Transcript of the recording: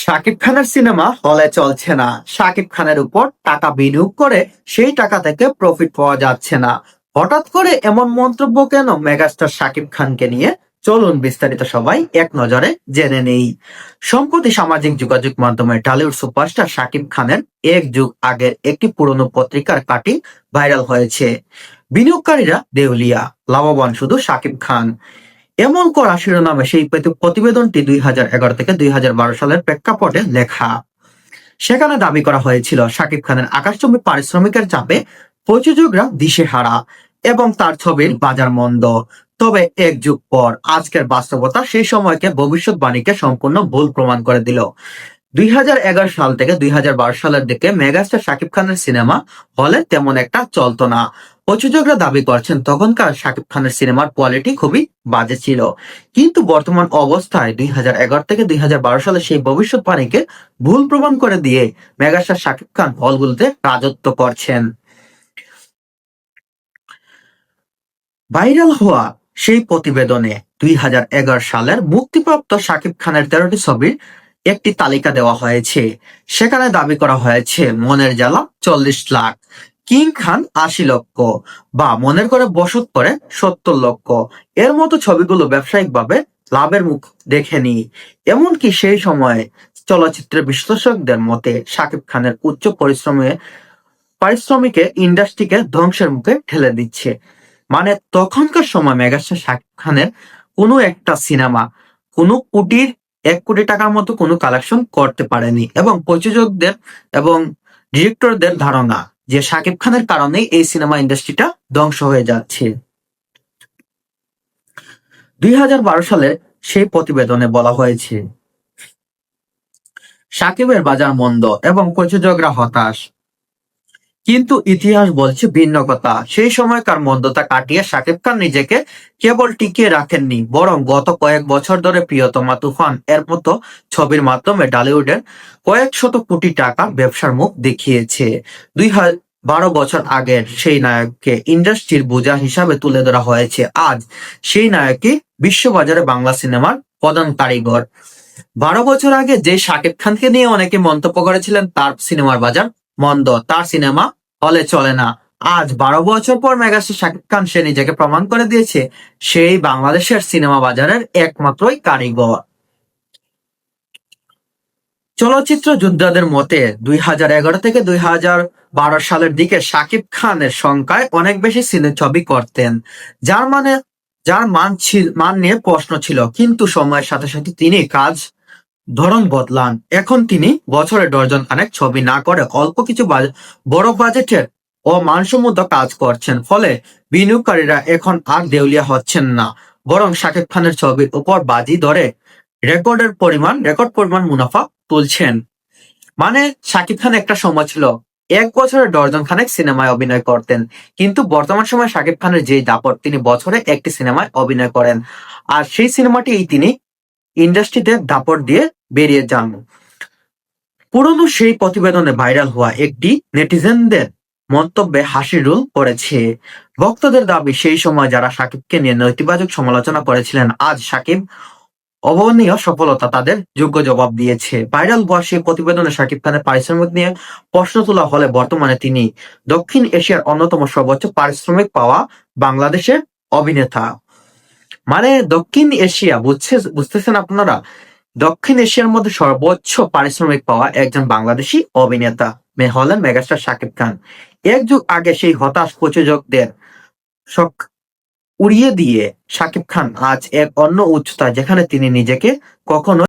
শাকিব খানের সিনেমা হলে চলছে না। শাকিব খানের উপর টাকা বিনিয়োগ করে সেই টাকা থেকে প্রফিট পাওয়া যাচ্ছে না। হঠাৎ করে এমন মন্তব্য কেন মেগাস্টার শাকিব খানকে নিয়ে? চলুন বিস্তারিত সবাই এক নজরে জেনে নেই। সম্প্রতি সামাজিক যোগাযোগ মাধ্যমে টলিউড সুপারস্টার শাকিব খানের এক যুগ আগের একটি পুরনো পত্রিকার কাটিং ভাইরাল হয়েছে। বিনিয়োগকারীরা দেউলিয়া, লাভবান শুধু শাকিব খান, এমন করা শিরোনামে সেই প্রতিবেদনটি 2011 থেকে 2012 সালের প্রেক্ষাপটে লেখা। সেখানে দাবি করা হয়েছিল শাকিব খানের আকাশচুম্বী পারিশ্রমিকের চাপে প্রযোজকরা দিশেহারা এবং তার ছবির বাজার মন্দ। তবে এক যুগ পর আজকের বাস্তবতা সেই সময়কে ভবিষ্যৎবাণীকে সম্পূর্ণ ভুল প্রমাণ করে দিল। 2011 সাল থেকে 2012 সালের দিকে মেগাস্টার শাকিব খানের সিনেমা হলে তেমন একটা চলতো না। প্রযোজকরা দাবি করছেন তখনকার শাকিব খানের সিনেমার কোয়ালিটি খুবই বাজে ছিল। কিন্তু বর্তমান অবস্থায় 2011 থেকে 2012 সালে সেই ভবিষ্যৎবাণীকে ভুল প্রমাণ করে দিয়ে মেগাস্টার শাকিব খান হলগুলোতে রাজত্ব করছেন। ভাইরাল হওয়া সেই প্রতিবেদনে 2011 সালের মুক্তিপ্রাপ্ত শাকিব খানের 13টি ছবির একটি তালিকা দেওয়া হয়েছে। সেখানে দাবি করা হয়েছে মনের জ্বালা 40 লাখ, কিং খান 80 লক্ষ বা মনের করে বসত করে 70 লক্ষ। এর মতো ছবিগুলো ব্যবসায়িকভাবে লাভের মুখ দেখেনি। এমনকি সেই সময়ে চলচ্চিত্রের বিশ্লেষকদের মতে শাকিব খানের উচ্চ পারিশ্রমিকে ইন্ডাস্ট্রিকে ধ্বংসের মুখে ঠেলে দিচ্ছে। মানে তখনকার সময় মেগাস্টার শাকিব খানের কোনো একটা সিনেমা কোনো কোটির 1 কোটি টাকার মতো কোনো কালেকশন করতে পারেনি, এবং প্রযোজকদের এবং ডিরেক্টরদের ধারণা যে শাকিব খানের কারণেই এই সিনেমা ইন্ডাস্ট্রিটা ধ্বংস হয়ে যাচ্ছে। 2012 সালে সেই প্রতিবেদনে বলা হয়েছে শাকিবের বাজার মন্দ এবং প্রযোজকরা হতাশ। কিন্তু ইতিহাস বলছে ভিন্ন কথা। সেই সময়কার মন্দতা কাটিয়ে শাকিব খান নিজেকে কেবল টিকিয়ে রাখেননি, বরং গত কয়েক বছর ধরে প্রিয়তমা, তুফান এর মতো ছবির মাধ্যমে টলিউডের কয়েক শত কোটি টাকা ব্যবসার মুখ দেখিয়েছে। 12 বছর আগের সেই নায়ককে ইন্ডাস্ট্রির বোঝা হিসাবে তুলে ধরা হয়েছে। আজ সেই নায়কই বিশ্ববাজারে বাংলা সিনেমার প্রধান কারিগর। 12 বছর আগে যে শাকিব খানকে নিয়ে অনেকে মন্তব্য করেছিলেন তার সিনেমার বাজার মন্দ, তার সিনেমা হলে চলে না, আজ 12 বছর পর মেগাস্টার শাকিব খান সে নিজেকে প্রমাণ করে দিয়েছে সেই বাংলাদেশের সিনেমা বাজারের একমাত্রই কারিগর। চলচ্চিত্র যোদ্ধাদের মতে 2011 থেকে 2012 সালের দিকে শাকিব খানের সংখ্যায় অনেক বেশি ছবি করতেন, যার মানে মান নিয়ে প্রশ্ন ছিল। কিন্তু সময়ের সাথে সাথে তিনি কাজ ধরন বদলান। এখন তিনি বছরে ডজন খানেক ছবি না করে অল্প কিছু বড় বাজেটের ও মানসম্মত কাজ করছেন। ফলে বিনিয়োগকারীরা এখন আর দেউলিয়া হচ্ছেন না, বরং শাকিব খানের ছবির উপর বাজি ধরে রেকর্ড পরিমাণ মুনাফা তুলছেন। মানে শাকিব খান একটা সময় ছিল এক বছরে ডজন খানেক সিনেমায় অভিনয় করতেন, কিন্তু বর্তমান সময়ে শাকিব খানের যে দাপট, তিনি বছরে একটি সিনেমায় অভিনয় করেন, আর সেই সিনেমাটি তিনি ইন্ডাস্ট্রিতে দাপট দিয়ে বেরিয়ে যান। পুরনো সেই প্রতিবেদনে ভাইরাল হওয়া একটি নেটিজেনদের মন্তব্যে হাসির রোল পড়েছে। ভক্তদের দাবি সেই সময় যারা শাকিবকে নিয়ে নেতিবাচক সমালোচনা করেছিলেন, আজ শাকিব অভাবনীয় সফলতা তাদের যোগ্য জবাব দিয়েছে। ভাইরাল হওয়া সেই প্রতিবেদনে শাকিব খানের পারিশ্রমিক নিয়ে প্রশ্ন তোলা হলে বর্তমানে তিনি দক্ষিণ এশিয়ার অন্যতম সর্বোচ্চ পারিশ্রমিক পাওয়া বাংলাদেশের অভিনেতা। মানে দক্ষিণ এশিয়া, বুঝতেছেন আপনারা? দক্ষিণ এশিয়ার মধ্যে সর্বোচ্চ পারিশ্রমিক পাওয়া একজন বাংলাদেশি অভিনেতা হলেন মেগাস্টার শাকিব খান। এক যুগ আগে সেই হতাশ প্রযোজকদের শখ উড়িয়ে দিয়ে শাকিব খান আজ এক অন্য উচ্চতা, যেখানে তিনি নিজেকে কখনো